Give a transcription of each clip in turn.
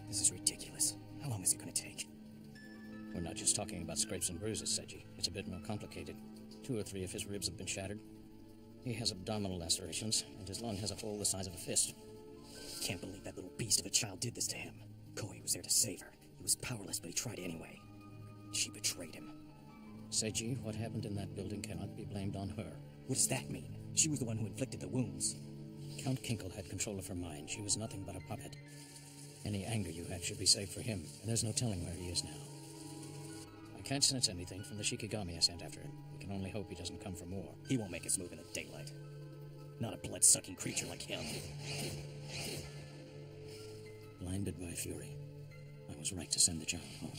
This is ridiculous. How long is it going to take? We're not just talking about scrapes and bruises, Seiji. It's a bit more complicated. 2 or 3 of his ribs have been shattered. He has abdominal lacerations, and his lung has a hole the size of a fist. Can't believe that little beast of a child did this to him. Koei was there to save her. He was powerless, but he tried anyway. She betrayed him. Seiji, what happened in that building cannot be blamed on her. What does that mean? She was the one who inflicted the wounds. Count Kinkel had control of her mind. She was nothing but a puppet. Any anger you had should be saved for him, and there's no telling where he is now. I can't sense anything from the Shikigami I sent after him. We can only hope he doesn't come for more. He won't make his move in the daylight. Not a blood-sucking creature like him. Blinded by fury, I was right to send the child home.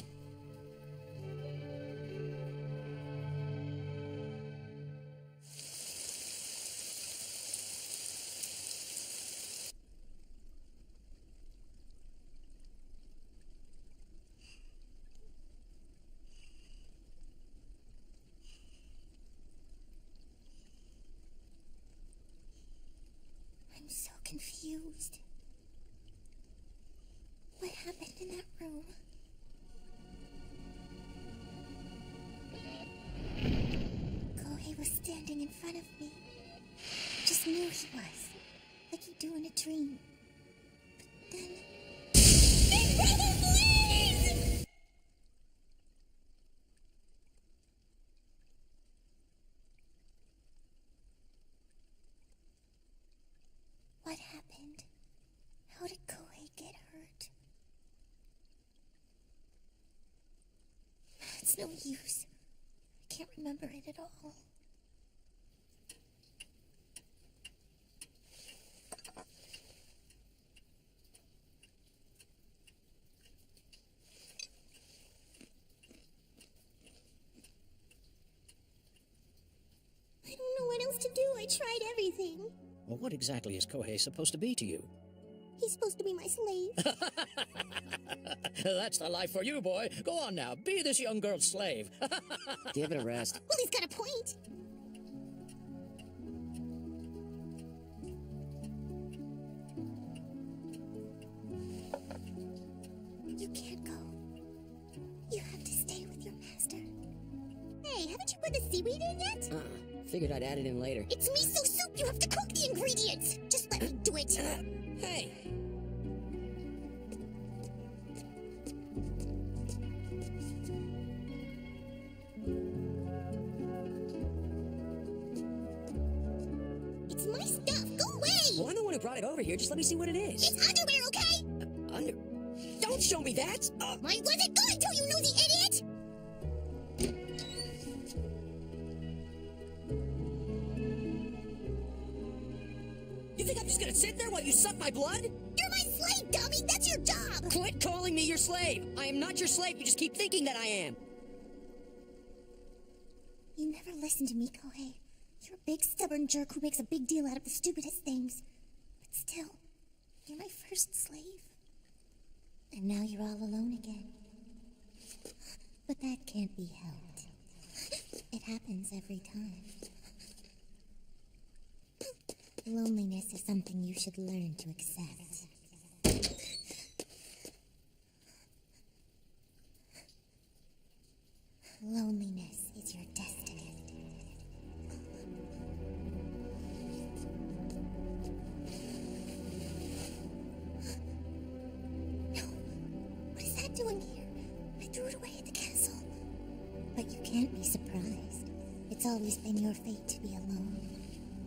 I'm so confused. What happened in that room? Koei was standing in front of me. I just knew he was. Like he'd do in a dream. But then... Big Brother, please! What happened? How did Koei get hurt? It's no use. I can't remember it at all. I don't know what else to do. I tried everything. Well, what exactly is Koei supposed to be to you? He's supposed to be my slave. That's the life for you, boy. Go on now, be this young girl's slave. Give it a rest. Well, he's got a point. You can't go. You have to stay with your master. Hey, haven't you put the seaweed in yet? Figured I'd add it in later. It's miso soup. You have to cook the ingredients. Just let me do it. Hey! It's my stuff. Go away. Well, I'm the one who brought it over here. Just let me see what it is. It's underwear, okay? Under... Don't show me that! Why was it good till you nosy idiot? You think I'm just gonna sit there while you suck my blood? You're my my slave, dummy! That's your job! Quit calling me your slave! I am not your slave, you just keep thinking that I am! You never listen to me, Kohei. You're a big, stubborn jerk who makes a big deal out of the stupidest things. But still, you're my first slave. And now you're all alone again. But that can't be helped. It happens every time. Loneliness is something you should learn to accept. Loneliness is your destiny. No. What is that doing here? I threw it away at the castle. But you can't be surprised. It's always been your fate to be alone.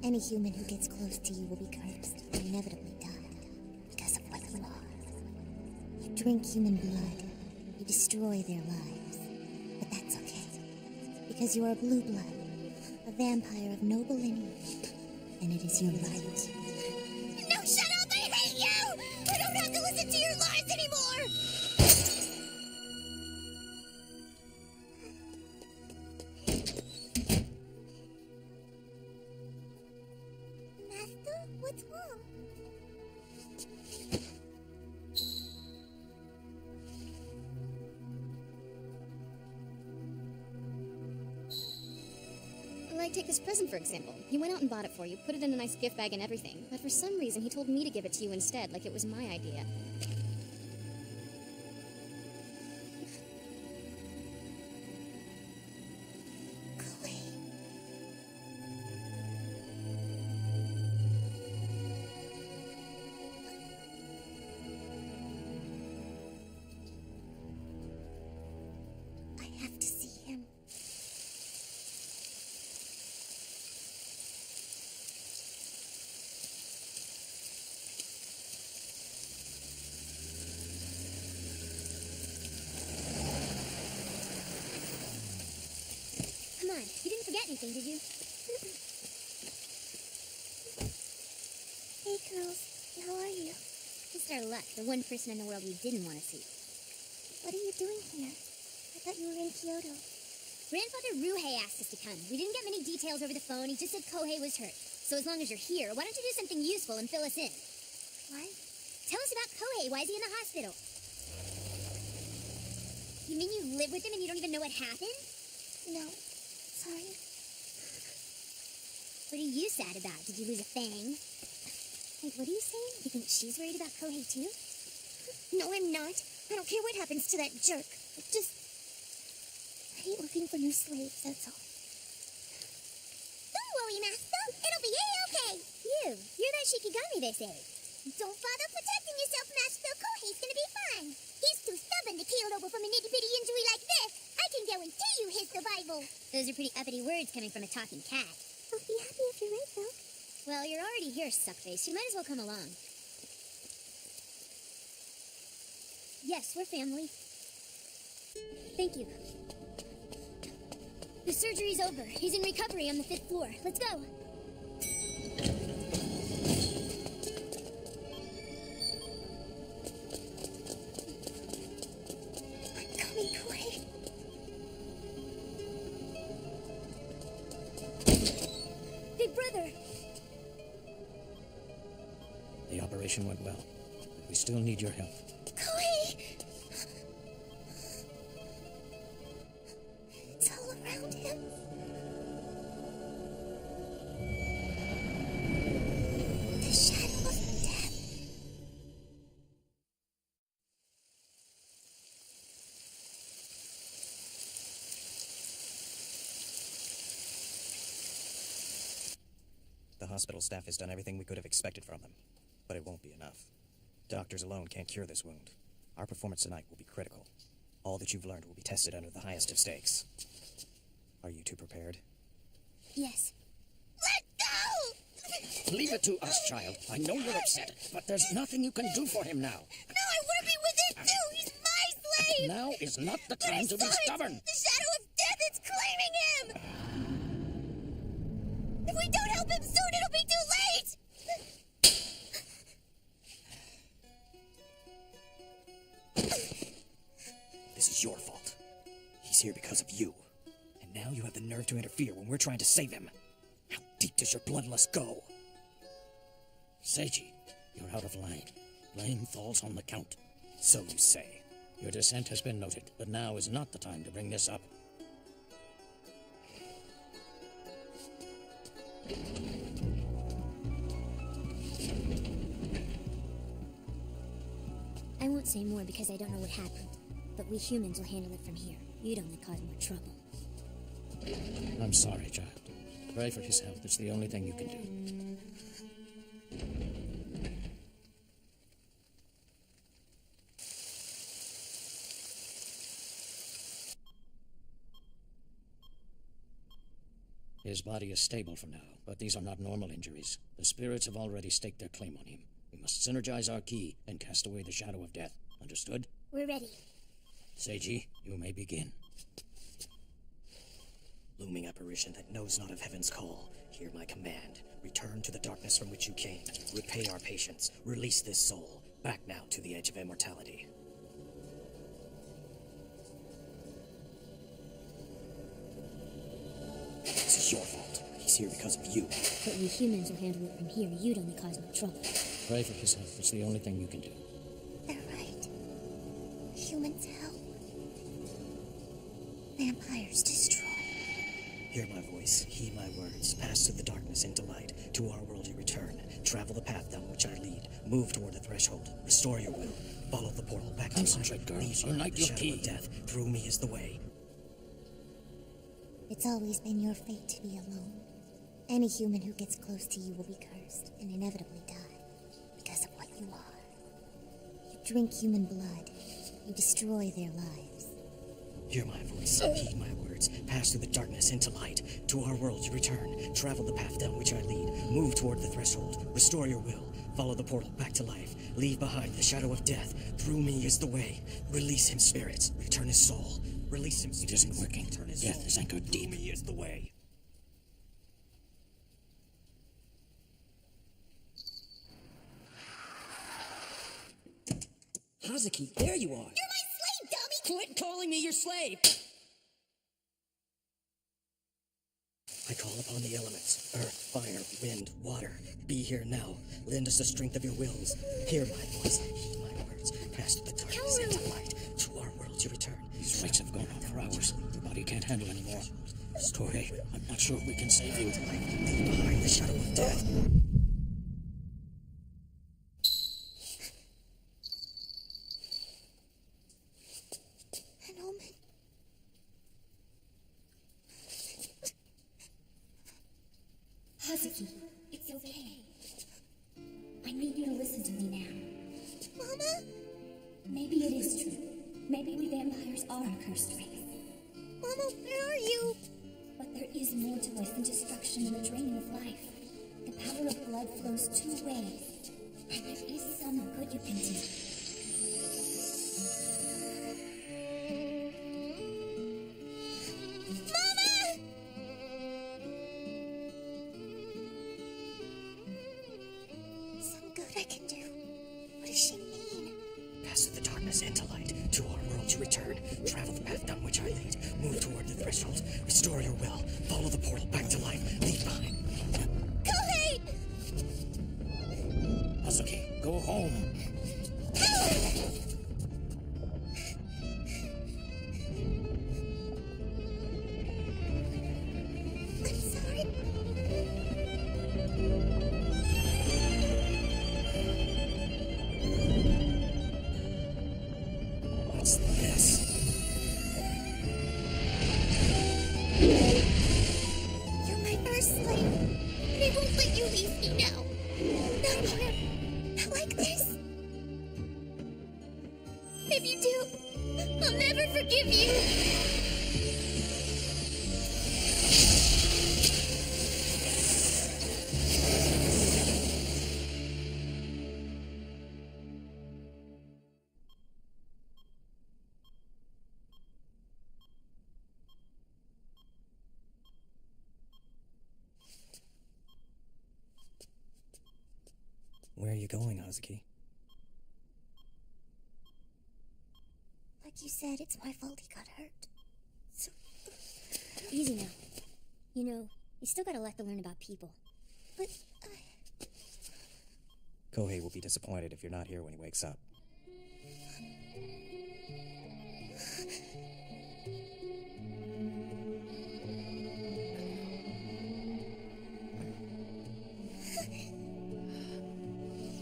Any human who gets close to you will be cursed and inevitably die because of what you are. You drink human blood. You destroy their lives. But that's okay. Because you are blue blood, a vampire of noble lineage. And it is your right. No, shut up! I hate you! I don't have to listen to your lies anymore! Master, what's wrong? Like, take this present, for example. He went out and bought it for you, put it in a nice gift bag and everything, but for some reason he told me to give it to you instead, like it was my idea. Kohei. I have to see him. Come on, you didn't forget anything, did you? Hey, girls. How are you? Just our luck, the one person in the world we didn't want to see. What are you doing here? I thought you were in Kyoto. Grandfather Ruhei asked us to come. We didn't get many details over the phone, he just said Kohei was hurt. So as long as you're here, why don't you do something useful and fill us in? What? Tell us about Kohei, why is he in the hospital? You mean you live with him and you don't even know what happened? No. Sorry. What are you sad about? Did you lose a fang? Wait, what are you saying? You think she's worried about Kohei too? No, I'm not. I don't care what happens to that jerk. I hate looking for new slaves, that's all. Don't worry, Master. It'll be A-okay. You're that Shikigami, they say. Don't bother protecting yourself, Master. Kohei's gonna be fine. He's too stubborn to keel over from a nitty-bitty injury like this. I can guarantee you his survival. Those are pretty uppity words coming from a talking cat. I'll be happy if you're right, though. Well, you're already here, suckface. You might as well come along. Yes, we're family. Thank you. The surgery's over. He's in recovery on the 5th floor. Let's go. I'm coming, Kohei. Big brother! The operation went well, but we still need your help. Kohei! It's all around him. The shadow of death. The hospital staff has done everything we could have expected from them, but it won't be enough. Doctors alone can't cure this wound. Our performance tonight will be critical. All that you've learned will be tested under the highest of stakes. Are you two prepared? Yes. Let go! Leave it to us, child. I know you're upset, but there's nothing you can do for him now. No, I want to be with it too! He's my slave! Now is not the But time to be besides, stubborn. The shadow of death is claiming him! If we don't help him soon, it'll be too late! This is your fault. He's here because of you. And now you have the nerve to interfere when we're trying to save him. How deep does your bloodlust go? Seiji, you're out of line. Blame falls on the Count. So you say. Your dissent has been noted, but now is not the time to bring this up. I won't say more because I don't know what happened. But we humans will handle it from here. You'd only cause more trouble. I'm sorry, child. Pray for his health. It's the only thing you can do. His body is stable for now, but these are not normal injuries. The spirits have already staked their claim on him. We must synergize our ki and cast away the shadow of death. Understood? We're ready. Seiji, you may begin. Looming apparition that knows not of heaven's call, hear my command. Return to the darkness from which you came. Repay our patience. Release this soul. Back now to the edge of immortality. This is your fault. He's here because of you. But we humans will handle it from here. You'd only cause more trouble. Pray for his health. It's the only thing you can do. They're right. Humans help. Vampires destroy. Hear my voice, heed my words. Pass through the darkness into light. To our world you return. Travel the path down which I lead. Move toward the threshold. Restore your will. Follow the portal back to life. Concentrate, girl. Leave Unite the your shadow ki. of death. Through me is the way. It's always been your fate to be alone. Any human who gets close to you will be cursed and inevitably die because of what you are. You drink human blood. You destroy their lives. Hear my voice, heed my words. Pass through the darkness into light. To our world you return. Travel the path down which I lead. Move toward the threshold. Restore your will. Follow the portal back to life. Leave behind the shadow of death. Through me is the way. Release him, spirits. Return his soul. Release him, It spirits. isn't working. Return his Death soul. is anchored Through deep. me is the way. Hazuki, there you are. You're my slave, dummy! Quit calling me your slave. I call upon the elements, earth, fire, wind, water. Be here now. Lend us the strength of your wills. Hear my voice, heed my words. Pass through the darkness into light. To our world you return. These rites have gone on for hours. Your body can't handle anymore. Story, I'm not sure we can save you. Leave behind the shadow of death. An omen. Hazuki, it's okay. I need you to listen to me now. Mama? Maybe it is true. Maybe we vampires are a cursed race. Mama, where are you? But there is more to life than destruction and the draining of life. The power of blood flows two ways. And there is some good you can do. Some good I can do. What does she mean? Pass through the darkness into light. To our world you return. Travel the path down which I lead. Move toward the threshold. Restore your will. Follow the portal back to life. Leave behind. Kohei! Hazuki, go home. I'm sorry. What's this? You're my first slave. They won't let you leave me now. Not here. Not like this. If you do, I'll never forgive you. Where are you going, Hazuki? I Like you said, it's my fault he got hurt. So... Easy now. You know, you still got a lot to learn about people. But Kohei will be disappointed if you're not here when he wakes up.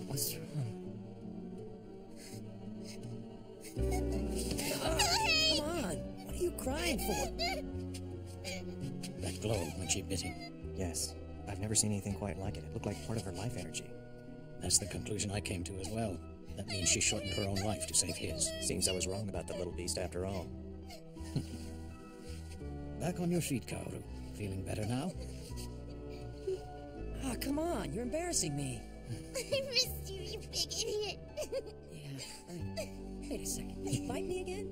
What's wrong? Come on! What are you crying for? That glow when she bit him. Yes, I've never seen anything quite like it. It looked like part of her life energy. That's the conclusion I came to as well. That means she shortened her own life to save his. Seems I was wrong about the little beast after all. Back on your feet, Kaoru. Feeling better now? Ah, come on, you're embarrassing me. I missed you, you big idiot. Yeah, wait a second. Did you bite me again?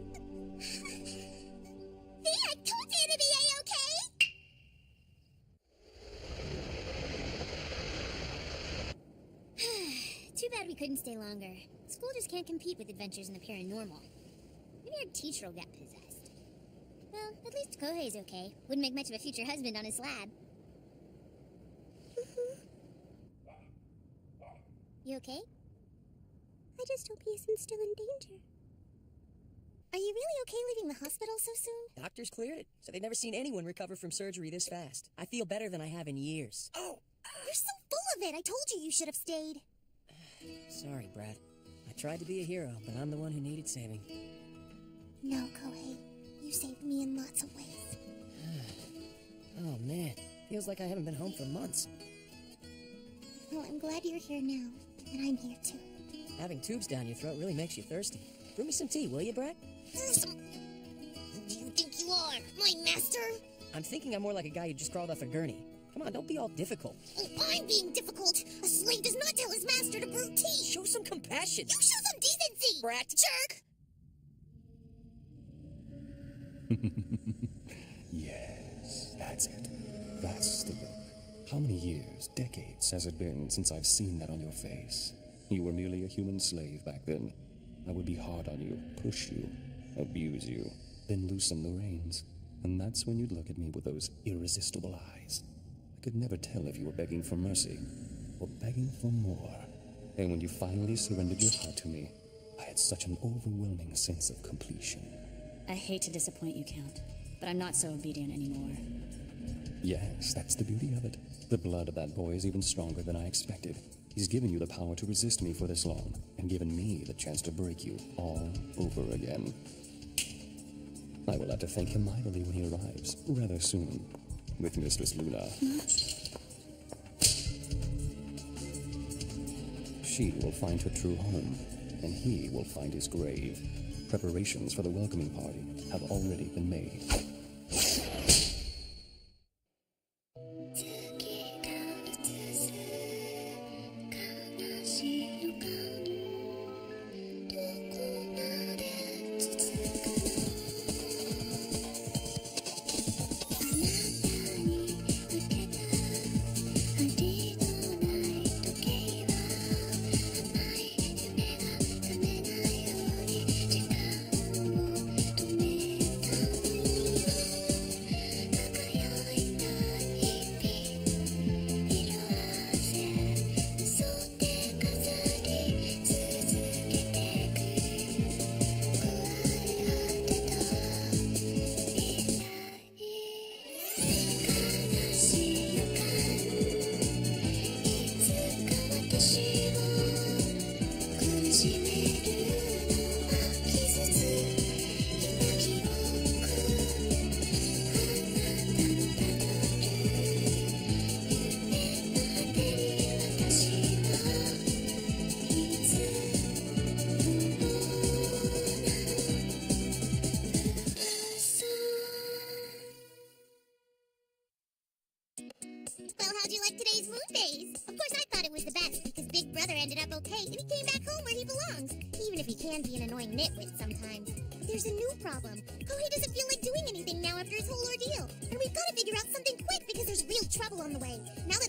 See, I told you to be A-okay. Too bad we couldn't stay longer. School just can't compete with adventures in the paranormal. Maybe our teacher will get possessed. Well, at least Kohei's okay. Wouldn't make much of a future husband on his slab. You okay? I just hope he isn't still in danger. Are you really okay leaving the hospital so soon? Doctors cleared it, so they've never seen anyone recover from surgery this fast. I feel better than I have in years. Oh, you're so full of it. I told you you should have stayed. Sorry, Brad. I tried to be a hero, but I'm the one who needed saving. no, Kohei. You saved me in lots of ways. Oh, man. Feels like I haven't been home for months. Well, I'm glad you're here now, and I'm here too. Having tubes down your throat really makes you thirsty. Brew me some tea, will you, Brad? Who do you think you are? My master? I'm thinking I'm more like a guy who just crawled off a gurney. Come on, don't be all difficult. Oh, I'm being difficult. A slave does not tell his master to brew tea. Show some compassion. You show some decency. Brat. Jerk. Yes, that's it. That's the look. How many years, decades has it been since I've seen that on your face? You were merely a human slave back then. I would be hard on you, push you, abuse you, then loosen the reins. And that's when you'd look at me with those irresistible eyes. I could never tell if you were begging for mercy or begging for more. And when you finally surrendered your heart to me, I had such an overwhelming sense of completion. I hate to disappoint you, Count, but I'm not so obedient anymore. Yes, that's the beauty of it. The blood of that boy is even stronger than I expected. He's given you the power to resist me for this long, and given me the chance to break you all over again. I will have to thank him mightily when he arrives, rather soon, with Mistress Luna. She will find her true home, and he will find his grave. Preparations for the welcoming party have already been made. Well, how'd you like today's moon phase? Of course, I thought it was the best because Big Brother ended up okay and he came back home where he belongs, even if he can be an annoying nitwit sometimes. There's a new problem. Kohei doesn't feel like doing anything now after his whole ordeal, and we've got to figure out something quick because there's real trouble on the way. Now that